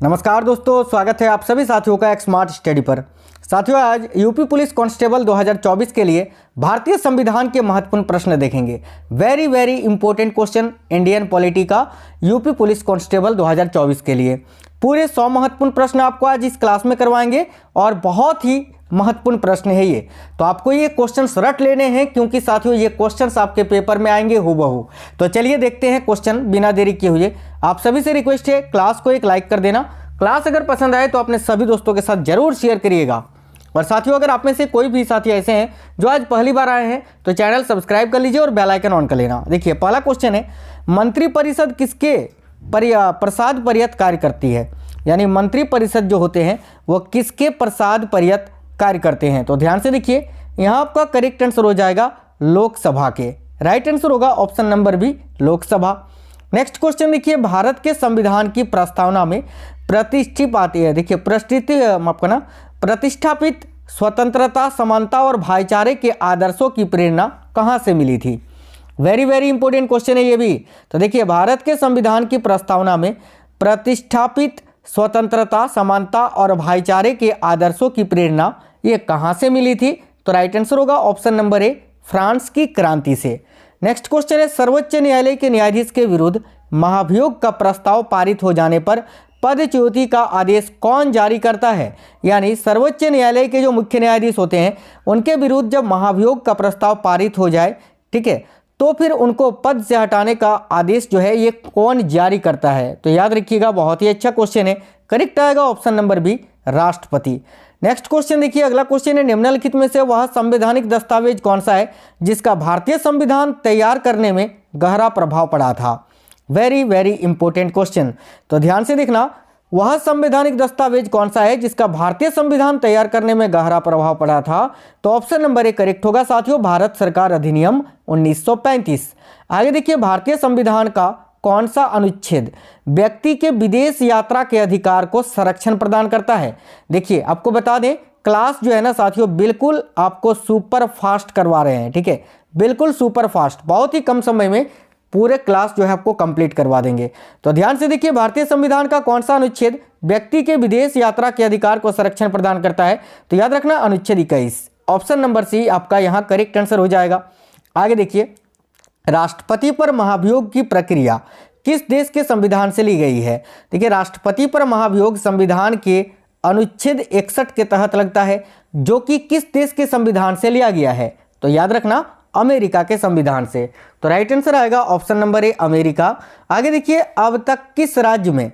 नमस्कार दोस्तों, स्वागत है आप सभी साथियों का एक स्मार्ट स्टडी पर। साथियों, आज यूपी पुलिस कांस्टेबल 2024 के लिए भारतीय संविधान के महत्वपूर्ण प्रश्न देखेंगे। Very important question Indian polity का यूपी पुलिस कांस्टेबल 2024 के लिए। पूरे 100 महत्वपूर्ण प्रश्न आपको आज इस क्लास में करवाएंगे और बहुत ही महत्वपूर्ण प्रश्न है ये। तो आपको ये क्वेश्चंस रट लेने हैं क्योंकि साथियों ये क्वेश्चंस आपके पेपर में आएंगे हूबहू। तो चलिए देखते हैं क्वेश्चन बिना देरी किए हुए। आप सभी से रिक्वेस्ट है क्लास को एक लाइक कर देना। क्लास अगर पसंद आए तो अपने सभी दोस्तों के साथ जरूर शेयर करिएगा। और साथियों, अगर आप में से कोई भी साथी ऐसे हैं जो आज पहली बार आए हैं तो चैनल सब्सक्राइब कर लीजिए और बेल आइकन ऑन कर लेना। देखिए पहला क्वेश्चन है, मंत्रिपरिषद किसके प्रसाद पर्यत कार्य करती है? यानी मंत्रिपरिषद जो होते हैं वो किसके प्रसाद पर्यत कार्य करते हैं? तो ध्यान से देखिए, यहाँ आपका करेक्ट आंसर हो जाएगा लोकसभा के। राइट आंसर होगा option number B, Lok Sabha. Next question देखिए, भारत के संविधान की प्रस्तावना में प्रतिष्ठित आती है। देखिए प्रतिष्ठापित स्वतंत्रता, समानता और भाईचारे के आदर्शों की प्रेरणा कहाँ से मिली थी? वेरी इंपॉर्टेंट क्वेश्चन है ये भी। तो देखिए, भारत के संविधान की प्रस्तावना में प्रतिष्ठापित स्वतंत्रता, समानता और भाईचारे के आदर्शों की प्रेरणा ये कहाँ से मिली थी? तो राइट आंसर होगा ऑप्शन नंबर ए, फ्रांस की क्रांति से। नेक्स्ट क्वेश्चन है, सर्वोच्च न्यायालय के न्यायाधीश के विरुद्ध महाभियोग का प्रस्ताव पारित हो जाने पर पदच्युति का आदेश कौन जारी करता है? यानी सर्वोच्च न्यायालय के जो मुख्य न्यायाधीश होते हैं उनके विरुद्ध जब महाभियोग का प्रस्ताव पारित हो जाए, ठीक है, तो फिर उनको पद से हटाने का आदेश जो है ये कौन जारी करता है? तो याद रखिएगा, बहुत ही अच्छा क्वेश्चन है। करेक्ट आएगा ऑप्शन नंबर बी, राष्ट्रपति। नेक्स्ट क्वेश्चन देखिए, अगला क्वेश्चन है, निम्नलिखित में से वह संवैधानिक दस्तावेज कौन सा है जिसका भारतीय संविधान तैयार करने में गहरा प्रभाव पड़ा था? Very important question. तो ध्यान से देखना, वह संवैधानिक दस्तावेज कौन सा है जिसका भारतीय संविधान तैयार करने में गहरा प्रभाव पड़ा था? तो ऑप्शन नंबर ए करेक्ट होगा साथियों, भारत सरकार अधिनियम 1935। आगे देखिए, भारतीय संविधान का कौन सा अनुच्छेद व्यक्ति के विदेश यात्रा के अधिकार को संरक्षण प्रदान करता है? देखिए आपको बता दें, क्लास जो है ना साथियों बिल्कुल आपको सुपर फास्ट करवा रहे हैं, ठीक है, बिल्कुल सुपर फास्ट, बहुत ही कम समय में पूरे क्लास जो है आपको कंप्लीट करवा देंगे। तो ध्यान से देखिए, भारतीय संविधान का कौन सा अनुच्छेद व्यक्ति के विदेश यात्रा के अधिकार को संरक्षण प्रदान करता है? तो याद रखना अनुच्छेद 21, ऑप्शन नंबर सी आपका यहाँ करेक्ट आंसर हो जाएगा। आगे देखिए, राष्ट्रपति पर महाभियोग की प्रक्रिया किस देश के संविधान से ली गई है? देखिए, राष्ट्रपति पर महाभियोग संविधान के अनुच्छेद 61 के तहत लगता है, जो कि किस देश के संविधान से लिया गया है? तो याद रखना अमेरिका के संविधान से। तो राइट आंसर आएगा ऑप्शन नंबर ए, अमेरिका। आगे देखिए, अब तक किस राज्य में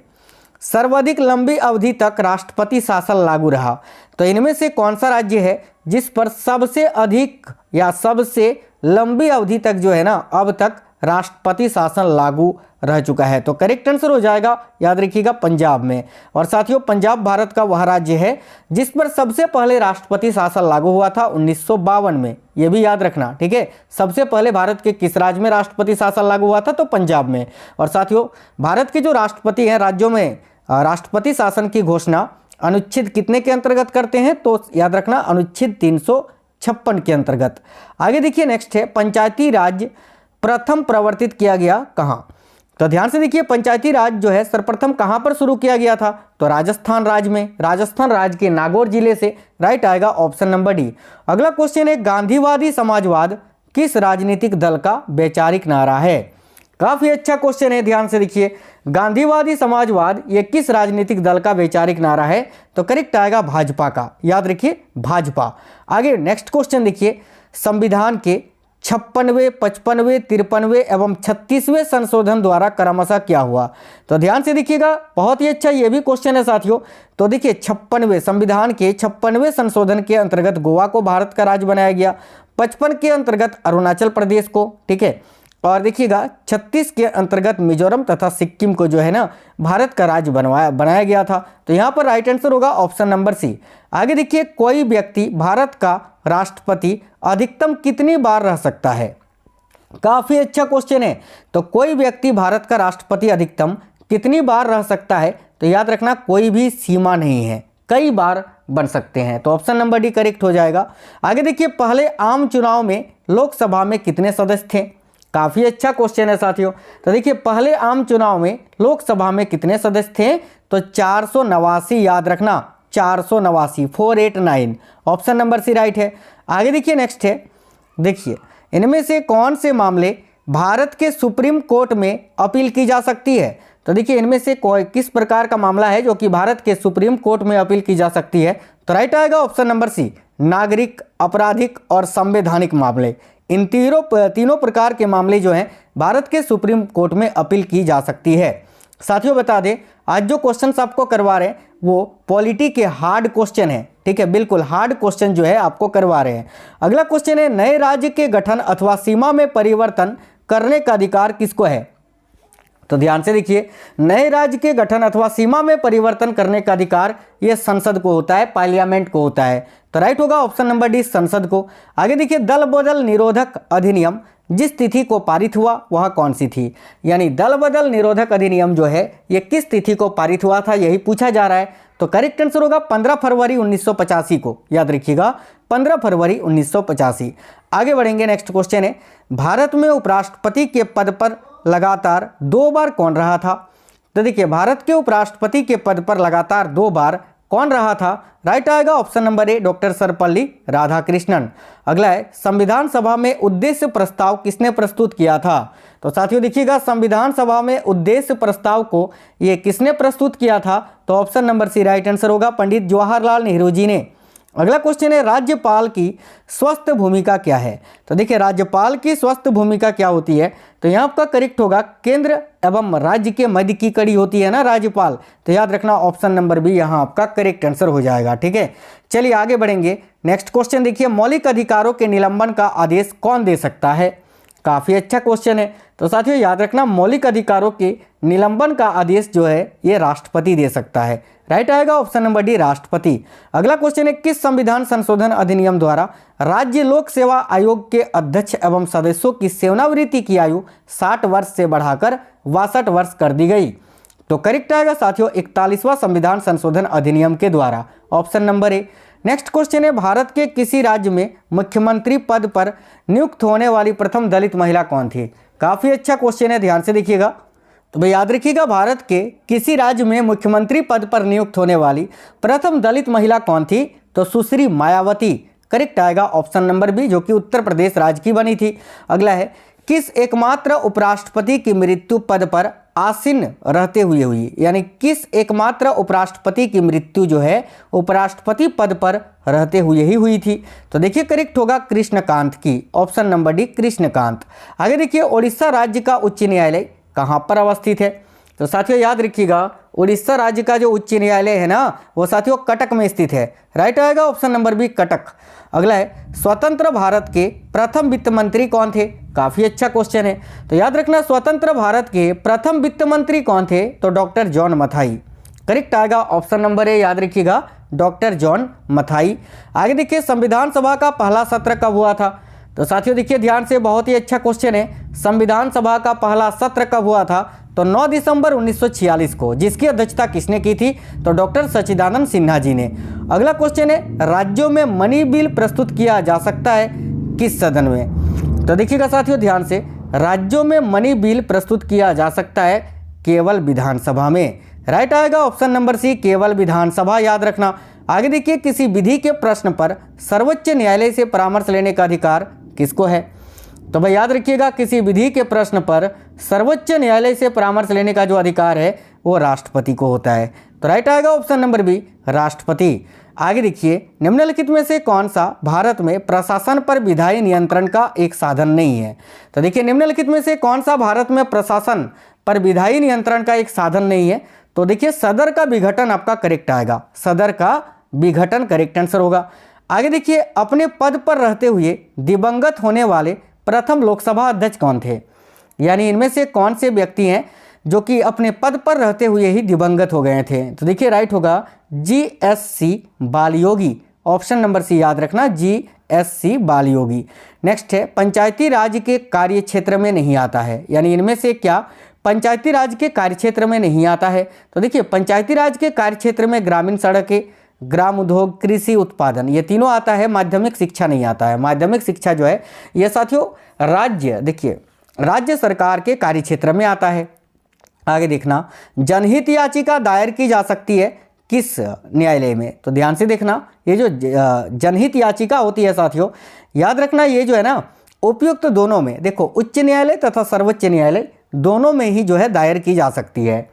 सर्वाधिक लंबी अवधि तक राष्ट्रपति शासन लागू रहा? तो इनमें से कौन सा राज्य है जिस पर सबसे अधिक या सबसे लंबी अवधि तक जो है ना अब तक राष्ट्रपति शासन लागू रह चुका है? तो करेक्ट आंसर हो जाएगा, याद रखिएगा, पंजाब में। और साथियों, पंजाब भारत का वह राज्य है जिस पर सबसे पहले राष्ट्रपति शासन लागू हुआ था 1952 में। यह भी याद रखना, ठीक है। सबसे पहले भारत के किस राज्य में राष्ट्रपति शासन लागू हुआ था? तो पंजाब में। और साथियों, भारत के जो राष्ट्रपति हैं राज्यों में राष्ट्रपति शासन की घोषणा अनुच्छेद कितने के अंतर्गत करते हैं? तो याद रखना अनुच्छेद 356 के अंतर्गत। आगे देखिए, नेक्स्ट है, पंचायती राज प्रथम प्रवर्तित किया गया कहाँ? तो ध्यान से देखिए, पंचायती राज जो है सर्वप्रथम कहाँ पर शुरू किया गया था? तो राजस्थान राज्य में, राजस्थान राज्य के नागौर जिले से। राइट आएगा ऑप्शन नंबर डी। अगला क्वेश्चन है, गांधीवादी समाजवाद किस राजनीतिक दल का वैचारिक नारा है? काफी अच्छा क्वेश्चन है, ध्यान से देखिए, गांधीवादी समाजवाद ये किस राजनीतिक दल का वैचारिक नारा है? तो करेक्ट आएगा भाजपा का। याद रखिए, भाजपा। आगे नेक्स्ट क्वेश्चन देखिए, संविधान के 56वें, 55वें, 53वें एवं 36वें संशोधन द्वारा क्रमशः क्या हुआ? तो ध्यान से देखिएगा, बहुत ही अच्छा ये भी क्वेश्चन है साथियों। तो देखिए, 56वें संविधान के 56वें संशोधन के अंतर्गत गोवा को भारत का राज्य बनाया गया, 55 के अंतर्गत अरुणाचल प्रदेश को, ठीक है, और देखिएगा 36 के अंतर्गत मिजोरम तथा सिक्किम को जो है ना भारत का राज्य बनाया गया था। तो यहाँ पर राइट आंसर होगा ऑप्शन नंबर सी। आगे देखिए, कोई व्यक्ति भारत का राष्ट्रपति अधिकतम कितनी बार रह सकता है? काफी अच्छा क्वेश्चन है। तो कोई व्यक्ति भारत का राष्ट्रपति अधिकतम कितनी बार रह सकता है? तो याद रखना कोई भी सीमा नहीं है, कई बार बन सकते हैं। तो ऑप्शन नंबर डी करेक्ट हो जाएगा। आगे देखिए, पहले आम चुनाव में लोकसभा में कितने सदस्य थे? काफ़ी अच्छा क्वेश्चन है साथियों। तो देखिए पहले आम चुनाव में लोकसभा में कितने सदस्य थे, तो 489, याद रखना 489, 489, ऑप्शन नंबर सी राइट है। आगे देखिए नेक्स्ट है, देखिए इनमें से कौन से मामले भारत के सुप्रीम कोर्ट में अपील की जा सकती है। तो देखिए इनमें से किस प्रकार का मामला है जो कि भारत के सुप्रीम कोर्ट में अपील की जा सकती है, तो राइट आएगा ऑप्शन नंबर सी, नागरिक, आपराधिक और संवैधानिक मामले। इन तीनों प्रकार के मामले जो हैं भारत के सुप्रीम कोर्ट में अपील की जा सकती है। साथियों बता दें आज जो क्वेश्चंस आपको करवा रहे हैं वो पॉलिटी के हार्ड क्वेश्चन है, ठीक है, बिल्कुल हार्ड क्वेश्चन जो है आपको करवा रहे हैं। अगला क्वेश्चन है, नए राज्य के गठन अथवा सीमा में परिवर्तन करने का अधिकार किसको है। तो ध्यान से देखिए, नए राज्य के गठन अथवा सीमा में परिवर्तन करने का अधिकार यह संसद को होता है, पार्लियामेंट को होता है। तो राइट होगा ऑप्शन नंबर डी, संसद को। आगे देखिए, दल बदल निरोधक अधिनियम जिस तिथि को पारित हुआ वह कौन सी थी। यानी दल बदल निरोधक अधिनियम जो है ये किस तिथि को पारित हुआ था, यही पूछा जा रहा है। तो करेक्ट आंसर होगा 15 फरवरी 1985 को, याद रखिएगा 15 फरवरी 1985। आगे बढ़ेंगे, नेक्स्ट क्वेश्चन है, भारत में उपराष्ट्रपति के पद पर लगातार 2 बार कौन रहा था। तो देखिए भारत के उपराष्ट्रपति के पद पर लगातार 2 बार कौन रहा था, राइट आएगा ऑप्शन नंबर ए, डॉक्टर सर्वपल्ली राधाकृष्णन। अगला है, संविधान सभा में उद्देश्य प्रस्ताव किसने प्रस्तुत किया था। तो साथियों देखिएगा संविधान सभा में उद्देश्य प्रस्ताव को ये किसने प्रस्तुत किया था, तो option number C right answer होगा, पंडित जवाहरलाल नेहरू जी ने। अगला क्वेश्चन है, राज्यपाल की स्वस्थ भूमिका क्या है। तो देखिए राज्यपाल की स्वस्थ भूमिका क्या होती है, तो यहाँ आपका करेक्ट होगा, केंद्र एवं राज्य के मध्य की कड़ी होती है ना राज्यपाल। तो याद रखना ऑप्शन नंबर बी यहाँ आपका करेक्ट आंसर हो जाएगा, ठीक है। चलिए आगे बढ़ेंगे, नेक्स्ट क्वेश्चन देखिए, मौलिक अधिकारों के निलंबन का आदेश कौन दे सकता है। काफ़ी अच्छा क्वेश्चन है। तो साथियों याद रखना मौलिक अधिकारों के निलंबन का आदेश जो है ये राष्ट्रपति दे सकता है, राइट आएगा ऑप्शन नंबर डी, राष्ट्रपति। अगला क्वेश्चन है, किस संविधान संशोधन अधिनियम द्वारा राज्य लोक सेवा आयोग के अध्यक्ष एवं सदस्यों की सेवानिवृत्ति की आयु 60 वर्ष से बढ़ाकर 62 वर्ष कर दी गई। तो करेक्ट आएगा साथियों 41वां संविधान संशोधन अधिनियम के द्वारा, ऑप्शन नंबर ए। नेक्स्ट क्वेश्चन है, भारत के किसी राज्य में मुख्यमंत्री पद पर नियुक्त होने वाली प्रथम दलित महिला कौन थी। काफ़ी अच्छा क्वेश्चन है, ध्यान से देखिएगा। तो भाई याद रखिएगा भारत के किसी राज्य में मुख्यमंत्री पद पर नियुक्त होने वाली प्रथम दलित महिला कौन थी, तो सुश्री मायावती। करेक्ट आएगा ऑप्शन नंबर बी, जो कि उत्तर प्रदेश राज्य की बनी थी। अगला है, किस एकमात्र उपराष्ट्रपति की मृत्यु पद पर आसीन रहते हुए हुई। यानी किस एकमात्र उपराष्ट्रपति की मृत्यु जो है उपराष्ट्रपति पद पर रहते हुए ही हुई थी। तो देखिए करेक्ट होगा कृष्णकांत की, ऑप्शन नंबर डी, कृष्णकांत। आगे देखिए, उड़ीसा राज्य का उच्च न्यायालय कहाँ पर अवस्थित है। तो साथियों याद रखिएगा उड़ीसा राज्य का जो उच्च न्यायालय है ना वो साथियों कटक में स्थित है, राइट आएगा ऑप्शन नंबर बी, कटक। अगला है, स्वतंत्र भारत के प्रथम वित्त मंत्री कौन थे। काफ़ी अच्छा क्वेश्चन है। तो याद रखना स्वतंत्र भारत के प्रथम वित्त मंत्री कौन थे, तो डॉक्टर जॉन मथाई। करेक्ट आएगा ऑप्शन नंबर ए, याद रखिएगा डॉक्टर जॉन मथाई। आगे देखिए, संविधान सभा का पहला सत्र कब हुआ था। तो साथियों देखिए ध्यान से, बहुत ही अच्छा क्वेश्चन है। संविधान सभा का पहला सत्र कब हुआ था, तो 9 दिसंबर 1946 को। जिसकी अध्यक्षता किसने की थी, तो डॉक्टर सच्चिदानंद सिन्हा जी ने। अगला क्वेश्चन है, राज्यों में मनी बिल प्रस्तुत किया जा सकता है किस सदन में। तो देखिएगा साथियों ध्यान से, राज्यों में मनी बिल प्रस्तुत किया जा सकता है केवल विधानसभा में, राइट आएगा ऑप्शन नंबर सी, केवल विधानसभा, याद रखना। आगे देखिए, किसी विधि के प्रश्न पर सर्वोच्च न्यायालय से परामर्श लेने का अधिकार किसको है। तो भाई याद रखिएगा, किसी विधि के प्रश्न पर सर्वोच्च न्यायालय से परामर्श लेने का जो अधिकार है वो राष्ट्रपति को होता है। तो राइट आएगा ऑप्शन नंबर बी, राष्ट्रपति। आगे देखिए, निम्नलिखित में से कौन सा भारत में प्रशासन पर विधायी नियंत्रण का एक साधन नहीं है। तो देखिए निम्नलिखित में से कौन सा भारत में प्रशासन पर विधायी नियंत्रण का एक साधन नहीं है। तो देखिए सदर का विघटन आपका करेक्ट आएगा, सदर का विघटन करेक्ट आंसर होगा। आगे देखिए, अपने पद पर रहते हुए दिवंगत होने वाले प्रथम लोकसभा अध्यक्ष कौन थे। यानी इनमें से कौन से व्यक्ति हैं जो कि अपने पद पर रहते हुए ही दिवंगत हो गए थे। तो देखिए राइट होगा GSC Balayogi, option number C, याद रखना GSC बालयोगी। नेक्स्ट है, पंचायती राज के कार्य क्षेत्र में नहीं आता है। यानी इनमें से क्या पंचायती राज के कार्य क्षेत्र में नहीं आता है। तो देखिए पंचायती राज के कार्य क्षेत्र में ग्रामीण सड़कें, ग्राम उद्योग, कृषि उत्पादन, ये तीनों आता है। माध्यमिक शिक्षा नहीं आता है। माध्यमिक शिक्षा जो है ये साथियों राज्य, देखिए राज्य सरकार के कार्यक्षेत्र में आता है। आगे देखना, जनहित याचिका दायर की जा सकती है किस न्यायालय में? तो ध्यान से देखना, ये जो जनहित याचिका होती है साथियों, याद रखना ये जो है ना उपयुक्त दोनों में, देखो उच्च न्यायालय तथा सर्वोच्च न्यायालय दोनों में ही जो है दायर की जा सकती है।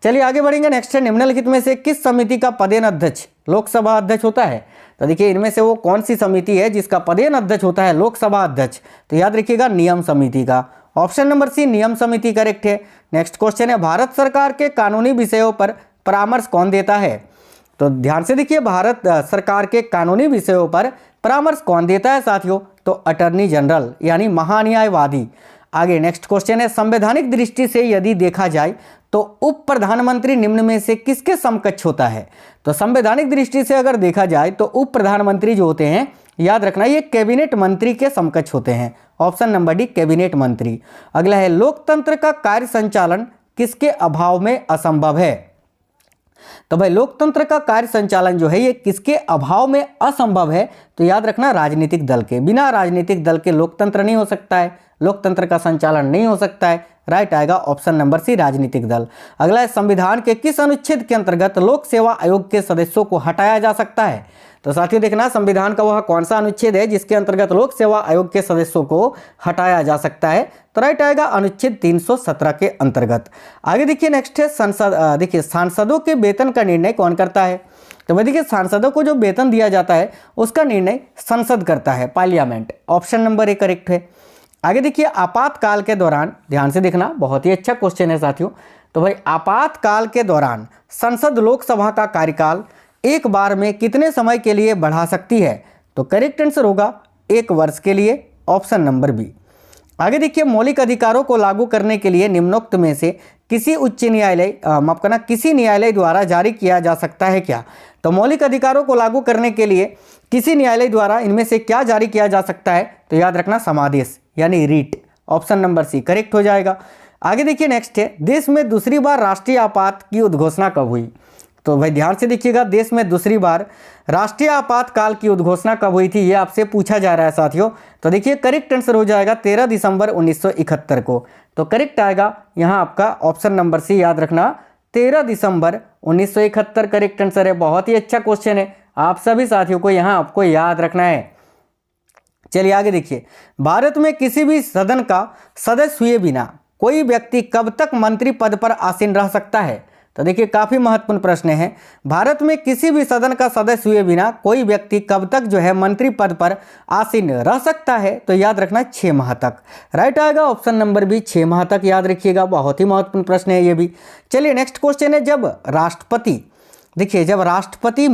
चलिए आगे बढ़ेंगे। नेक्स्ट है, निम्नलिखित में से किस समिति का पदेन अध्यक्ष लोकसभा अध्यक्ष होता है? तो देखिए इनमें से वो कौन सी समिति है जिसका पदेन अध्यक्ष होता है लोकसभा अध्यक्ष? तो याद रखिएगा नियम समिति का। ऑप्शन नंबर सी नियम समिति करेक्ट है। नेक्स्ट क्वेश्चन है, भारत सरकार के कानूनी विषयों पर परामर्श कौन देता है? तो ध्यान से देखिए, भारत सरकार के कानूनी विषयों पर परामर्श कौन देता है साथियों? तो अटॉर्नी जनरल यानी महान्यायवादी। आगे नेक्स्ट क्वेश्चन है, संवैधानिक दृष्टि से यदि देखा जाए तो उप प्रधानमंत्री निम्न में से किसके समकक्ष होता है? तो संवैधानिक दृष्टि से अगर देखा जाए तो उप प्रधानमंत्री जो होते हैं, याद रखना ये कैबिनेट मंत्री के समकक्ष होते हैं। ऑप्शन नंबर डी कैबिनेट मंत्री। अगला है, लोकतंत्र का कार्य संचालन किसके अभाव में असंभव है? तो भाई लोकतंत्र का कार्य संचालन जो है ये किसके अभाव में असंभव है? तो याद रखना राजनीतिक दल के। बिना राजनीतिक दल के लोकतंत्र नहीं हो सकता है, लोकतंत्र का संचालन नहीं हो सकता है। राइट आएगा ऑप्शन नंबर सी राजनीतिक दल। अगला है, संविधान के किस अनुच्छेद के अंतर्गत लोक सेवा आयोग के सदस्यों को हटाया जा सकता है? तो साथियों देखना, संविधान का वह कौन सा अनुच्छेद है जिसके अंतर्गत लोक सेवा आयोग के सदस्यों को हटाया जा सकता है? तो राइट आएगा अनुच्छेद 317 के अंतर्गत। आगे देखिए नेक्स्ट है, देखिए सांसदों के वेतन का निर्णय कौन करता है? तो भाई देखिए सांसदों को जो वेतन दिया जाता है उसका निर्णय संसद करता है, parliament. Option number A correct है। आगे देखिए, आपातकाल के दौरान, ध्यान से देखना बहुत ही अच्छा क्वेश्चन है साथियों। तो भाई आपातकाल के दौरान संसद लोकसभा का कार्यकाल एक बार में कितने समय के लिए बढ़ा सकती है? तो करेक्ट आंसर होगा 1 वर्ष के लिए। Option number B. आगे देखिए, मौलिक अधिकारों को लागू करने के लिए निम्नोक्त में से किसी उच्च न्यायालय माफ करना किसी न्यायालय द्वारा जारी किया जा सकता है क्या? तो मौलिक अधिकारों को लागू करने के लिए किसी न्यायालय द्वारा इनमें से क्या जारी किया जा सकता है? तो याद रखना समादेश यानी writ. Option number C correct हो जाएगा। आगे देखिए नेक्स्ट है, देश में दूसरी बार राष्ट्रीय आपात की उद्घोषणा कब हुई? तो भाई ध्यान से देखिएगा, देश में दूसरी बार राष्ट्रीय आपातकाल की उद्घोषणा कब हुई थी ये आपसे पूछा जा रहा है साथियों। तो देखिए करेक्ट आंसर हो जाएगा 13 दिसंबर 1971 को। तो करेक्ट आएगा यहाँ आपका ऑप्शन नंबर सी, याद रखना 13 दिसंबर 1971 करेक्ट आंसर है। बहुत ही अच्छा क्वेश्चन है, आप सभी साथियों को यहाँ आपको याद रखना है। चलिए आगे देखिए, भारत में किसी भी सदन का सदस्य हुए बिना कोई व्यक्ति कब तक मंत्री पद पर आसीन रह सकता है? तो देखिए काफी महत्वपूर्ण प्रश्न है। भारत में किसी भी सदन का सदस्य हुए बिना कोई व्यक्ति कब तक जो है मंत्री पद पर आसीन रह सकता है? तो याद रखना 6 माह तक। राइट आएगा ऑप्शन नंबर बी 6 माह तक, याद रखिएगा। बहुत ही महत्वपूर्ण प्रश्न है ये भी। चलिए नेक्स्ट क्वेश्चन है, जब राष्ट्रपति, देखिए जब राष्ट्रपति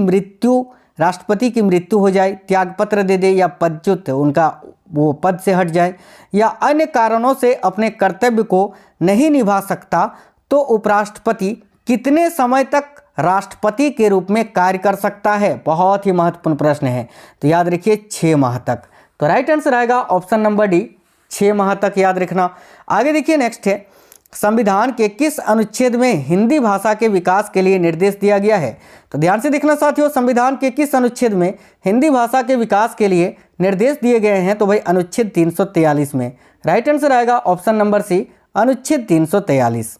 की मृत्यु हो जाए, त्यागपत्र दे दे या पदच्युत उनका वो पद से हट जाए या अन्य कारणों से अपने कर्तव्य को नहीं निभा सकता, तो उपराष्ट्रपति कितने समय तक राष्ट्रपति के रूप में कार्य कर सकता है? बहुत ही महत्वपूर्ण प्रश्न है। तो याद रखिए 6 माह तक। तो राइट आंसर आएगा ऑप्शन नंबर डी 6 माह तक, याद रखना। आगे देखिए नेक्स्ट है, संविधान के किस अनुच्छेद में हिंदी भाषा के विकास के लिए निर्देश दिया गया है? तो ध्यान से देखना साथियों, संविधान के किस अनुच्छेद में हिंदी भाषा के विकास के लिए निर्देश दिए गए हैं? तो भाई अनुच्छेद 343 में। राइट आंसर आएगा ऑप्शन नंबर सी अनुच्छेद 343।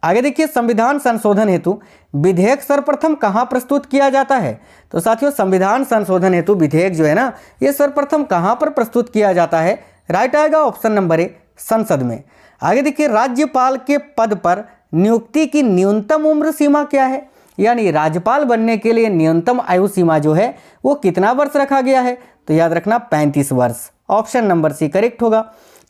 आगे देखिए, संविधान संशोधन हेतु विधेयक सर्वप्रथम कहाँ प्रस्तुत किया जाता है? तो साथियों संविधान संशोधन हेतु विधेयक जो है ना ये सर्वप्रथम कहाँ पर प्रस्तुत किया जाता है? राइट आएगा ऑप्शन नंबर ए संसद में। आगे देखिए, राज्यपाल के पद पर नियुक्ति की न्यूनतम उम्र सीमा क्या है? यानी राज्यपाल बनने के लिए न्यूनतम आयु सीमा जो है वो कितना वर्ष रखा गया है? तो याद रखना 35 वर्ष। ऑप्शन नंबर सी करेक्ट होगा।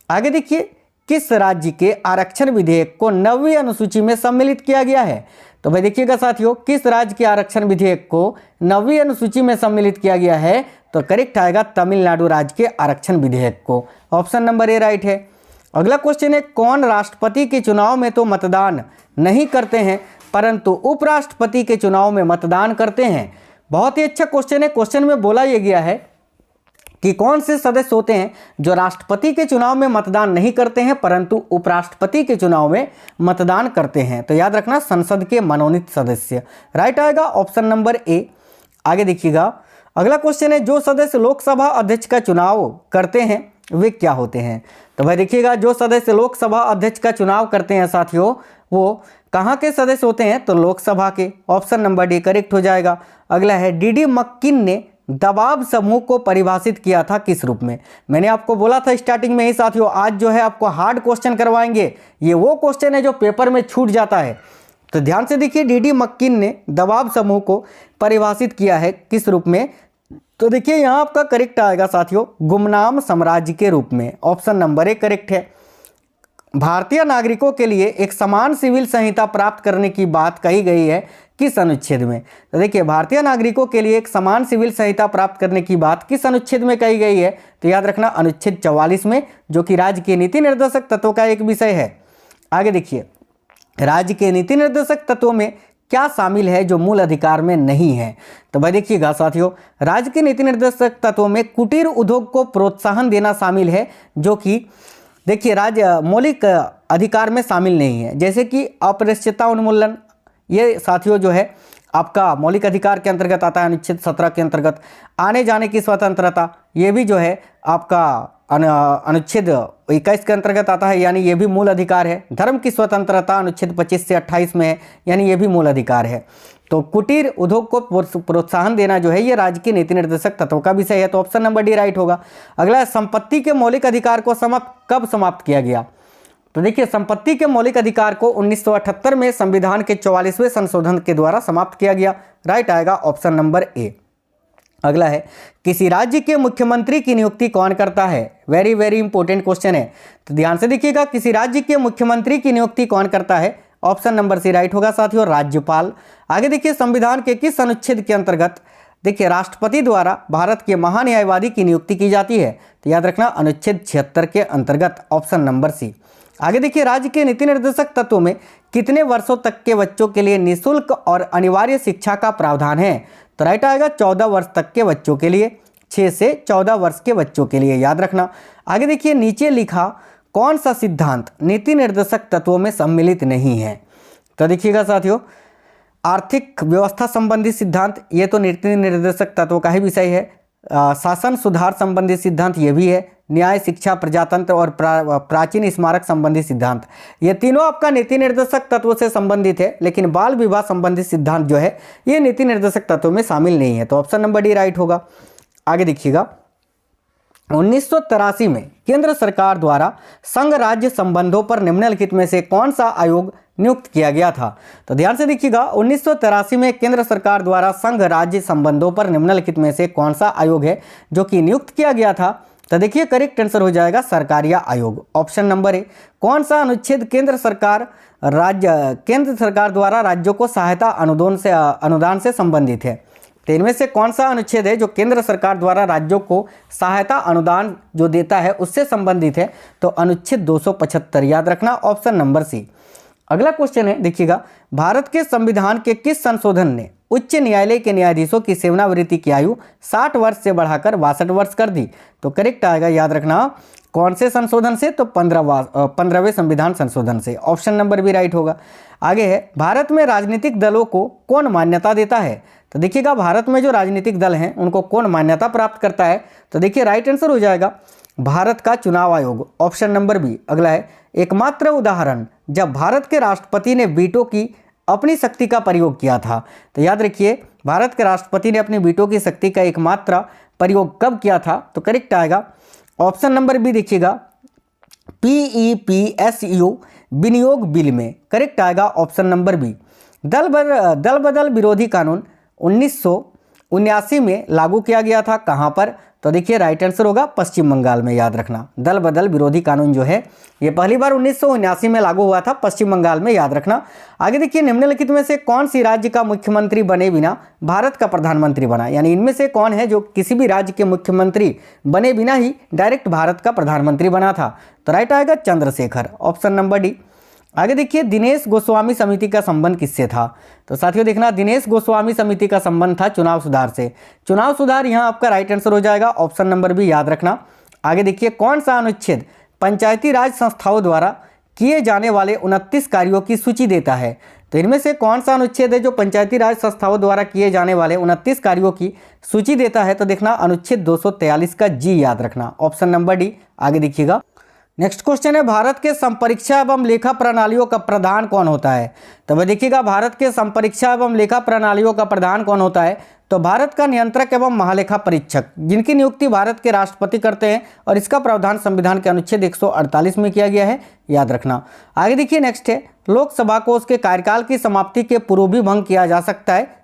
आगे देखिए, किस राज्य के आरक्षण विधेयक को 9वीं अनुसूची में सम्मिलित किया गया है? तो भाई देखिएगा साथियों, किस राज्य के आरक्षण विधेयक को 9वीं अनुसूची में सम्मिलित किया गया है? तो करेक्ट आएगा तमिलनाडु राज्य के आरक्षण विधेयक को। ऑप्शन नंबर ए राइट है। अगला क्वेश्चन है, कौन राष्ट्रपति के चुनाव में तो मतदान नहीं करते हैं परंतु उपराष्ट्रपति के चुनाव में मतदान करते हैं? बहुत ही अच्छा क्वेश्चन है। क्वेश्चन में बोला यह गया है कि कौन से सदस्य होते हैं जो राष्ट्रपति के चुनाव में मतदान नहीं करते हैं परंतु उपराष्ट्रपति के चुनाव में मतदान करते हैं? तो याद रखना संसद के मनोनीत सदस्य। राइट आएगा ऑप्शन नंबर ए। आगे देखिएगा, अगला क्वेश्चन है, जो सदस्य लोकसभा अध्यक्ष का चुनाव करते हैं वे क्या होते हैं? तो भाई देखिएगा, जो सदस्य लोकसभा अध्यक्ष का चुनाव करते हैं साथियों, वो कहाँ के सदस्य होते हैं? तो लोकसभा के। ऑप्शन नंबर डी करेक्ट हो जाएगा। अगला है, डीडी मक्किन ने दबाव समूह को परिभाषित किया था किस रूप में? मैंने आपको बोला था स्टार्टिंग में ही साथियों, आज जो है आपको हार्ड क्वेश्चन करवाएंगे। ये वो क्वेश्चन है जो पेपर में छूट जाता है, तो ध्यान से देखिए। डीडी मक्किन ने दबाव समूह को परिभाषित किया है किस रूप में? तो देखिए यहाँ आपका करेक्ट आएगा साथियों, गुमनाम साम्राज्य के रूप में। ऑप्शन नंबर ए करेक्ट है। भारतीय नागरिकों के लिए एक समान सिविल संहिता प्राप्त करने की बात कही गई है किस अनुच्छेद में? तो देखिए, भारतीय नागरिकों के लिए एक समान सिविल संहिता प्राप्त करने की बात किस अनुच्छेद में कही गई है? तो याद रखना अनुच्छेद 44 में, जो कि राज्य के नीति निर्देशक तत्वों का एक विषय है। आगे देखिए, राज्य के नीति निर्देशक तत्वों में क्या शामिल है जो मूल अधिकार में नहीं है? तो भाई देखिएगा साथियों, राज्य के नीति निर्देशक तत्वों में कुटीर उद्योग को प्रोत्साहन देना शामिल है, जो कि देखिए राज्य मौलिक अधिकार में शामिल नहीं है। जैसे कि अपरिष्यता उन्मूलन, ये साथियों जो है आपका मौलिक अधिकार के अंतर्गत आता है, अनुच्छेद 17 के अंतर्गत। आने जाने की स्वतंत्रता, ये भी जो है आपका अनुच्छेद 21 के अंतर्गत आता है, यानी ये भी मूल अधिकार है। धर्म की स्वतंत्रता अनुच्छेद 25 से 28 में है, यानी ये भी मूल अधिकार है। तो कुटीर उद्योग को प्रोत्साहन देना जो है ये राज्य के नीति निर्देशक तत्वों का विषय है। तो ऑप्शन नंबर डी राइट होगा। अगला, संपत्ति के मौलिक अधिकार को कब समाप्त किया गया? तो देखिए, संपत्ति के मौलिक अधिकार को 1978 में संविधान के 44वें संशोधन के द्वारा समाप्त किया गया। राइट आएगा ऑप्शन नंबर ए। अगला है, किसी राज्य के मुख्यमंत्री की नियुक्ति कौन करता है? वेरी वेरी इंपॉर्टेंट क्वेश्चन है, तो ध्यान से देखिएगा। किसी राज्य के मुख्यमंत्री की नियुक्ति कौन करता है? ऑप्शन नंबर सी राइट होगा साथियों, राज्यपाल। आगे देखिए, संविधान के किस अनुच्छेद के अंतर्गत देखिए राष्ट्रपति द्वारा भारत के महान्यायवादी की नियुक्ति की जाती है? तो याद रखना अनुच्छेद 76 के अंतर्गत। Option number C. आगे देखिए, राज्य के नीति निर्देशक तत्वों में कितने वर्षों तक के बच्चों के लिए निःशुल्क और अनिवार्य शिक्षा का प्रावधान है? तो राइट आएगा 14 वर्ष तक के बच्चों के लिए, 6 से 14 वर्ष के बच्चों के लिए, याद रखना। आगे देखिए, नीचे लिखा कौन सा सिद्धांत नीति निर्देशक तत्वों में सम्मिलित नहीं है? तो देखिएगा साथियों, आर्थिक व्यवस्था संबंधी सिद्धांत, ये तो नीति निर्देशक तत्वों का ही विषय है। शासन सुधार संबंधी सिद्धांत ये भी है। न्याय, शिक्षा, प्रजातंत्र और प्राचीन स्मारक संबंधी सिद्धांत, ये तीनों आपका नीति निर्देशक तत्वों से संबंधित है, लेकिन बाल विवाह संबंधी सिद्धांत जो है ये नीति निर्देशक तत्वों में शामिल नहीं है। तो ऑप्शन नंबर डी राइट होगा। आगे देखिएगा, 1983 में केंद्र सरकार द्वारा संघ राज्य संबंधों पर निम्नलिखित में से कौन सा आयोग नियुक्त किया गया था? तो ध्यान से देखिएगा, 1983 में केंद्र सरकार द्वारा संघ राज्य संबंधों पर निम्नलिखित में से कौन सा आयोग है जो कि नियुक्त किया गया था? तो देखिए, करेक्ट आंसर हो जाएगा सरकारिया आयोग। ऑप्शन नंबर ए। कौन सा अनुच्छेद केंद्र सरकार द्वारा राज्यों को सहायता अनुदान से संबंधित है? तो इनमें से कौन सा अनुच्छेद है जो केंद्र सरकार द्वारा राज्यों को सहायता अनुदान जो देता है उससे संबंधित है? तो अनुच्छेद 275, याद रखना ऑप्शन नंबर सी। अगला क्वेश्चन है, देखिएगा, भारत के संविधान के किस संशोधन ने उच्च न्यायालय के न्यायाधीशों की सेवानिवृत्ति की आयु 60 वर्ष से बढ़ाकर 62 वर्ष कर दी? तो करेक्ट आएगा, याद रखना कौन से संशोधन से? तो 15वें संविधान संशोधन से। ऑप्शन नंबर भी राइट होगा। आगे है, भारत में राजनीतिक दलों को कौन मान्यता देता है? तो देखिएगा, भारत में जो राजनीतिक दल हैं उनको कौन मान्यता प्राप्त करता है? तो देखिए, राइट आंसर हो जाएगा भारत का चुनाव आयोग। Option number B. अगला है, एकमात्र उदाहरण जब भारत के राष्ट्रपति ने वीटो की अपनी शक्ति का प्रयोग किया था? तो याद रखिए, भारत के राष्ट्रपति ने अपनी वीटो की शक्ति का एकमात्र प्रयोग कब किया था? तो करेक्ट आएगा ऑप्शन नंबर बी। देखिएगा, PEPSU विनियोग बिल में। करेक्ट आएगा ऑप्शन नंबर बी। दल बदल विरोधी कानून 1979 में लागू किया गया था, कहां पर? तो देखिए, राइट आंसर होगा पश्चिम बंगाल में, याद रखना। दल बदल विरोधी कानून जो है ये पहली बार 1979 में लागू हुआ था पश्चिम बंगाल में, याद रखना। आगे देखिए, निम्नलिखित में से कौन सी राज्य का मुख्यमंत्री बने बिना भारत का प्रधानमंत्री बना? यानी इनमें से कौन है जो किसी भी राज्य के मुख्यमंत्री बने बिना ही डायरेक्ट भारत का प्रधानमंत्री बना था? तो राइट आएगा चंद्रशेखर। Option number D. आगे देखिए, दिनेश गोस्वामी समिति का संबंध किससे था? तो साथियों देखना, दिनेश गोस्वामी समिति का संबंध था चुनाव सुधार से। चुनाव सुधार यहाँ आपका राइट आंसर हो जाएगा, ऑप्शन नंबर बी, याद रखना। आगे देखिए, कौन सा अनुच्छेद पंचायती राज संस्थाओं द्वारा किए जाने वाले 29 कार्यों की सूची देता है? तो इनमें से कौन सा अनुच्छेद है जो पंचायती राज संस्थाओं द्वारा किए जाने वाले 29 कार्यों की सूची देता है? तो देखना अनुच्छेद 243 का जी, याद रखना, ऑप्शन नंबर डी। आगे देखिएगा, नेक्स्ट क्वेश्चन है भारत के संपरीक्षा एवं लेखा प्रणालियों का प्रधान कौन होता है। तो वह देखिएगा भारत के संपरीक्षा एवं लेखा प्रणालियों का प्रधान कौन होता है, तो भारत का नियंत्रक एवं महालेखा परीक्षक, जिनकी नियुक्ति भारत के राष्ट्रपति करते हैं और इसका प्रावधान संविधान के अनुच्छेद 148 में किया गया है, याद रखना। आगे देखिए नेक्स्ट है लोकसभा को उसके कार्यकाल की समाप्ति के पूर्व भी भंग किया जा सकता है,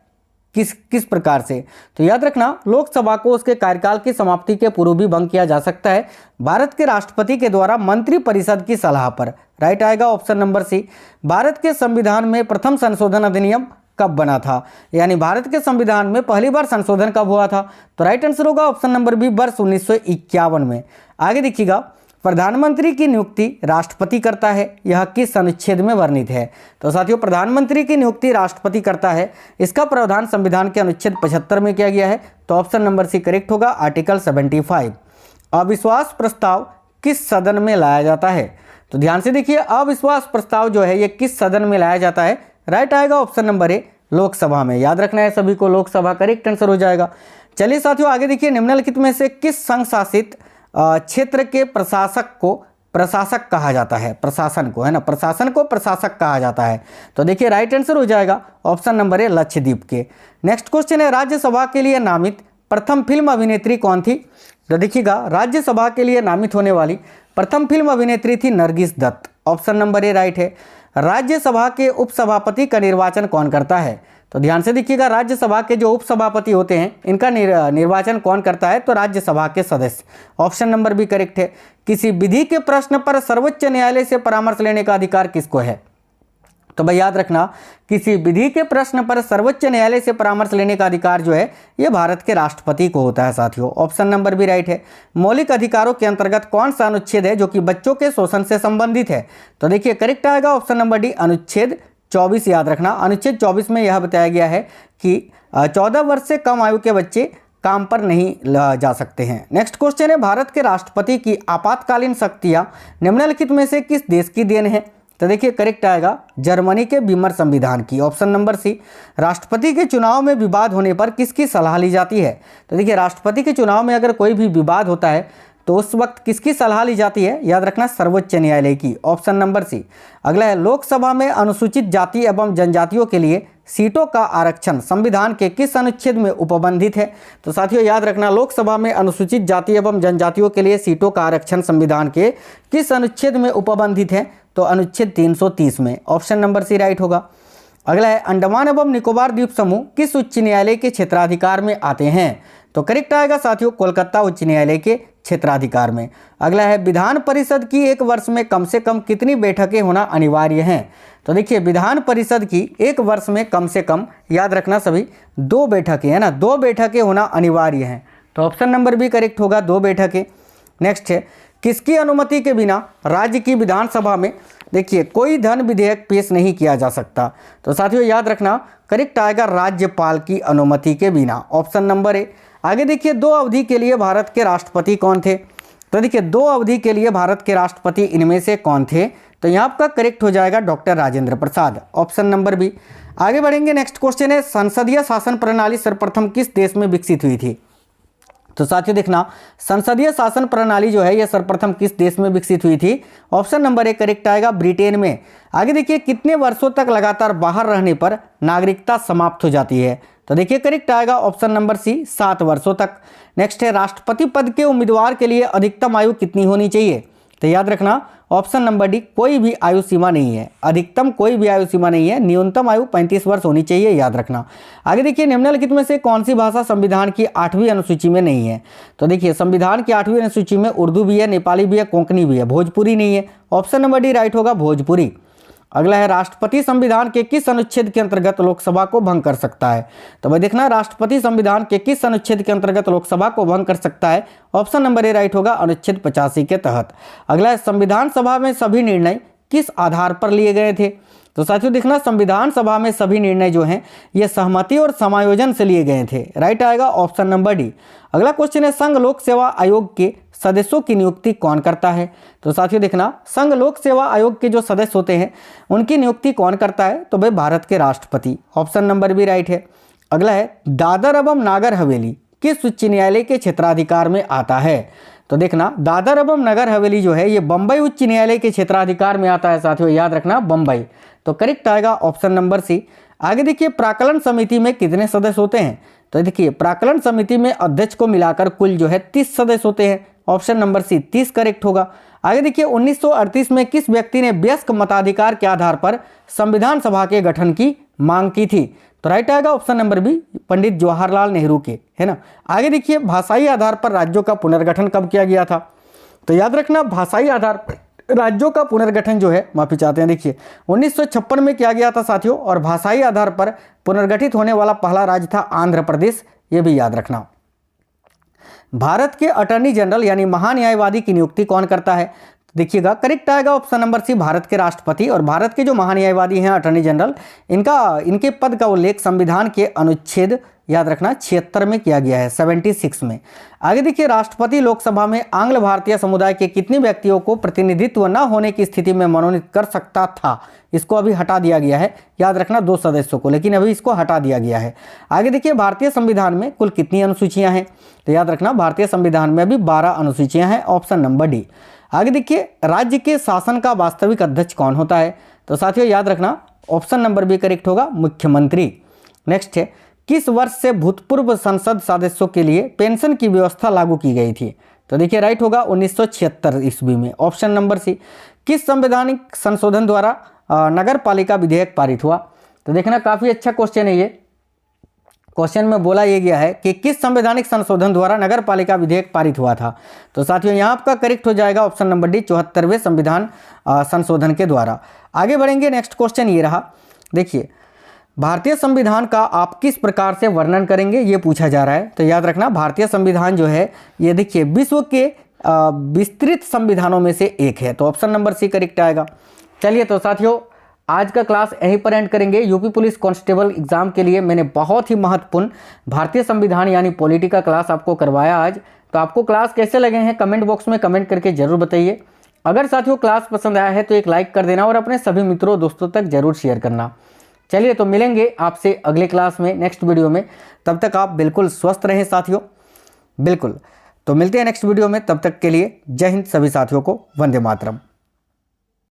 किस प्रकार से, तो याद रखना लोकसभा को उसके कार्यकाल की समाप्ति के पूर्व भी भंग किया जा सकता है भारत के राष्ट्रपति के द्वारा मंत्री परिषद की सलाह पर। राइट आएगा ऑप्शन नंबर सी। भारत के संविधान में प्रथम संशोधन अधिनियम कब बना था, यानी भारत के संविधान में पहली बार संशोधन कब हुआ था, तो राइट आंसर होगा ऑप्शन नंबर बी वर्ष 1951 में। आगे देखिएगा प्रधानमंत्री की नियुक्ति राष्ट्रपति करता है, यह किस अनुच्छेद में वर्णित है, तो साथियों प्रधानमंत्री की नियुक्ति राष्ट्रपति करता है, इसका प्रावधान संविधान के अनुच्छेद 75 में किया गया है, तो ऑप्शन नंबर सी करेक्ट होगा आर्टिकल 75। अविश्वास प्रस्ताव किस सदन में लाया जाता है, तो ध्यान से देखिए अविश्वास प्रस्ताव जो है ये किस सदन में लाया जाता है, राइट आएगा ऑप्शन नंबर ए लोकसभा में। याद रखना है सभी को, लोकसभा करेक्ट आंसर हो जाएगा। चलिए साथियों आगे देखिए निम्नलिखित में से किस संघ शासित क्षेत्र के प्रशासक को प्रशासक कहा जाता है, प्रशासन को, है ना, प्रशासन को प्रशासक कहा जाता है, तो देखिए राइट आंसर हो जाएगा ऑप्शन नंबर ए लक्षद्वीप के। नेक्स्ट क्वेश्चन है राज्यसभा के लिए नामित प्रथम फिल्म अभिनेत्री कौन थी, तो देखिएगा राज्यसभा के लिए नामित होने वाली प्रथम फिल्म अभिनेत्री थी Nargis Dutt, option number A right है। राज्यसभा के उपसभापति का निर्वाचन कौन करता है, तो ध्यान से देखिएगा राज्यसभा के जो उपसभापति होते हैं इनका निर्वाचन कौन करता है, तो राज्यसभा के सदस्य, ऑप्शन नंबर बी करेक्ट है। किसी विधि के प्रश्न पर सर्वोच्च न्यायालय से परामर्श लेने का अधिकार किसको है, तो भाई याद रखना किसी विधि के प्रश्न पर सर्वोच्च न्यायालय से परामर्श लेने का अधिकार जो है ये भारत के राष्ट्रपति को होता है साथियों, ऑप्शन नंबर भी राइट है। मौलिक अधिकारों के अंतर्गत कौन सा अनुच्छेद है जो कि बच्चों के शोषण से संबंधित है, तो देखिए करेक्ट आएगा ऑप्शन नंबर डी अनुच्छेद 24। याद रखना अनुच्छेद 24 में यह बताया गया है कि 14 वर्ष से कम आयु के बच्चे काम पर नहीं जा सकते हैं। नेक्स्ट क्वेश्चन है भारत के राष्ट्रपति की आपातकालीन शक्तियां निम्नलिखित में से किस देश की देन है, तो देखिए करेक्ट आएगा जर्मनी के बीमर संविधान की, ऑप्शन नंबर सी। राष्ट्रपति के चुनाव में विवाद होने पर किसकी सलाह ली जाती है, तो देखिए राष्ट्रपति के चुनाव में अगर कोई भी विवाद होता है तो उस वक्त किसकी सलाह ली जाती है, याद रखना सर्वोच्च न्यायालय की, ऑप्शन नंबर सी। अगला है लोकसभा में अनुसूचित जाति एवं जनजातियों के लिए सीटों का आरक्षण संविधान के किस अनुच्छेद में उपबंधित है, तो साथियों याद रखना लोकसभा में अनुसूचित जाति एवं जनजातियों के लिए सीटों का आरक्षण संविधान के किस अनुच्छेद में उपबंधित है, तो अनुच्छेद 330 में, ऑप्शन नंबर सी राइट होगा। अगला है अंडमान एवं निकोबार द्वीप समूह किस उच्च न्यायालय के क्षेत्राधिकार में आते हैं, तो करेक्ट आएगा साथियों कोलकाता उच्च न्यायालय के क्षेत्राधिकार में। अगला है विधान परिषद की एक वर्ष में कम से कम कितनी बैठकें होना अनिवार्य हैं, तो देखिए विधान परिषद की एक वर्ष में कम से कम याद रखना सभी 2 बैठकें, है ना, 2 बैठकें होना अनिवार्य हैं, तो ऑप्शन नंबर बी करेक्ट होगा 2 बैठकें। नेक्स्ट है किसकी अनुमति के बिना राज्य की विधानसभा में देखिए कोई धन विधेयक पेश नहीं किया जा सकता, तो साथियों याद रखना करेक्ट आएगा राज्यपाल की अनुमति के बिना, ऑप्शन नंबर ए। आगे देखिए 2 अवधि के लिए भारत के राष्ट्रपति कौन थे, तो देखिए 2 अवधि के लिए भारत के राष्ट्रपति इनमें से कौन थे, तो यहाँ आपका करेक्ट हो जाएगा doctor Rajendra Prasad, option number B. आगे बढ़ेंगे नेक्स्ट क्वेश्चन है संसदीय शासन प्रणाली सर्वप्रथम किस देश में विकसित हुई थी, तो साथियों देखना संसदीय शासन प्रणाली जो है यह सर्वप्रथम किस देश में विकसित हुई थी, ऑप्शन नंबर ए करेक्ट आएगा ब्रिटेन में। आगे देखिए कितने वर्षों तक लगातार बाहर रहने पर नागरिकता समाप्त हो जाती है, तो देखिए करेक्ट आएगा ऑप्शन नंबर सी 7 वर्षों तक। नेक्स्ट है राष्ट्रपति पद के उम्मीदवार के लिए अधिकतम आयु कितनी होनी चाहिए, तो याद रखना ऑप्शन नंबर डी कोई भी आयु सीमा नहीं है, अधिकतम कोई भी आयु सीमा नहीं है, न्यूनतम आयु 35 वर्ष होनी चाहिए, याद रखना। आगे देखिए निम्नलिखित में से कौन सी भाषा संविधान की 8वीं अनुसूची में नहीं है, तो देखिए संविधान की 8वीं अनुसूची में उर्दू भी है, नेपाली भी है, कोंकणी भी है, भोजपुरी नहीं है, ऑप्शन नंबर डी राइट होगा भोजपुरी। अगला है राष्ट्रपति संविधान के किस अनुच्छेद के अंतर्गत लोकसभा को भंग कर सकता है, तो भाई देखना राष्ट्रपति संविधान के किस अनुच्छेद के अंतर्गत लोकसभा को भंग कर सकता है, ऑप्शन नंबर ए राइट होगा अनुच्छेद 85 के तहत। अगला है संविधान सभा में सभी निर्णय किस आधार पर लिए गए थे, तो साथियों देखना संविधान सभा में सभी निर्णय जो हैं ये सहमति और समायोजन से लिए गए थे, राइट आएगा ऑप्शन नंबर डी। अगला क्वेश्चन है संघ लोक सेवा आयोग के सदस्यों की नियुक्ति कौन करता है, तो साथियों देखना संघ लोक सेवा आयोग के जो सदस्य होते हैं उनकी नियुक्ति कौन करता है, तो भाई भारत के राष्ट्रपति, ऑप्शन नंबर भी राइट है। अगला है दादर एवं नागर हवेली किस उच्च न्यायालय के क्षेत्राधिकार में आता है, तो देखना दादर एवं नगर हवेली जो है ये बंबई उच्च न्यायालय के क्षेत्राधिकार में आता है साथियों, याद रखना बंबई। तो करेक्ट आएगा ऑप्शन नंबर सी। आगे देखिए प्राक्कलन समिति में कितने सदस्य होते हैं? तो देखिए प्राक्कलन समिति में अध्यक्ष को मिलाकर कुल जो है 30 सदस्य होते हैं। ऑप्शन नंबर सी 30 करेक्ट होगा। आगे देखिए 1938 में किस व्यक्ति ने वयस्क मताधिकार के आधार पर संविधान सभा के गठन की मांग की थी? तो राइट आएगा option number B, Pandit Jawaharlal Nehru के, है ना। आगे देखिए भाषाई आधार पर राज्यों का पुनर्गठन कब किया गया था? तो याद रखना भाषाई आधार पर राज्यों का पुनर्गठन जो है, माफी चाहते हैं, देखिए 1956 में किया गया था साथियों। और भाषाई आधार पर पुनर्गठित होने वाला पहला राज्य था आंध्र प्रदेश, ये भी याद रखना। भारत के अटॉर्नी जनरल यानी महान्यायवादी की नियुक्ति कौन करता है? देखिएगा करेक्ट आएगा ऑप्शन नंबर सी, भारत के राष्ट्रपति। और भारत के जो महान्यायवादी हैं अटॉर्नी जनरल, इनके पद का उल्लेख संविधान के अनुच्छेद याद रखना 76 में किया गया है, 76 में। आगे देखिए राष्ट्रपति लोकसभा में आंग्ल भारतीय समुदाय के कितने व्यक्तियों को प्रतिनिधित्व न होने की स्थिति में मनोनीत कर सकता था? इसको अभी हटा दिया गया है, याद रखना 2 सदस्यों को, लेकिन अभी इसको हटा दिया गया है। आगे देखिए भारतीय संविधान में कुल कितनी अनुसूचियां हैं? तो याद रखना भारतीय संविधान में अभी 12 अनुसूचियां हैं, ऑप्शन नंबर डी। आगे देखिए राज्य के शासन का वास्तविक अध्यक्ष कौन होता है? तो साथियों याद रखना ऑप्शन नंबर बी करेक्ट होगा, मुख्यमंत्री। नेक्स्ट है किस वर्ष से भूतपूर्व संसद सदस्यों के लिए पेंशन की व्यवस्था लागू की गई थी? तो देखिए राइट होगा 1976 ईस्वी में, ऑप्शन नंबर सी। किस संवैधानिक संशोधन द्वारा नगर पालिका विधेयक पारित हुआ? तो देखना काफी अच्छा क्वेश्चन है ये। क्वेश्चन में बोला यह गया है कि किस संवैधानिक संशोधन द्वारा नगर पालिका विधेयक पारित हुआ था? तो साथियों यहाँ आपका करेक्ट हो जाएगा ऑप्शन नंबर डी, 74वें संविधान संशोधन के द्वारा। आगे बढ़ेंगे, नेक्स्ट क्वेश्चन ये रहा। देखिए भारतीय संविधान का आप किस प्रकार से वर्णन करेंगे, ये पूछा जा रहा है। तो याद रखना भारतीय संविधान जो है ये देखिए विश्व के विस्तृत संविधानों में से एक है, तो ऑप्शन नंबर सी करेक्ट आएगा। चलिए तो साथियों आज का क्लास यहीं पर एंड करेंगे। यूपी पुलिस कांस्टेबल एग्जाम के लिए मैंने बहुत ही महत्वपूर्ण भारतीय संविधान यानी पॉलिटी का क्लास आपको करवाया आज। तो आपको क्लास कैसे लगे हैं कमेंट बॉक्स में कमेंट करके जरूर बताइए। अगर साथियों क्लास पसंद आया है तो एक लाइक कर देना और अपने सभी मित्रों दोस्तों तक जरूर शेयर करना। चलिए तो मिलेंगे आपसे अगले क्लास में, नेक्स्ट वीडियो में। तब तक आप बिल्कुल स्वस्थ रहें साथियों, बिल्कुल। तो मिलते हैं नेक्स्ट वीडियो में, तब तक के लिए जय हिंद सभी साथियों को, वंदे मातरम।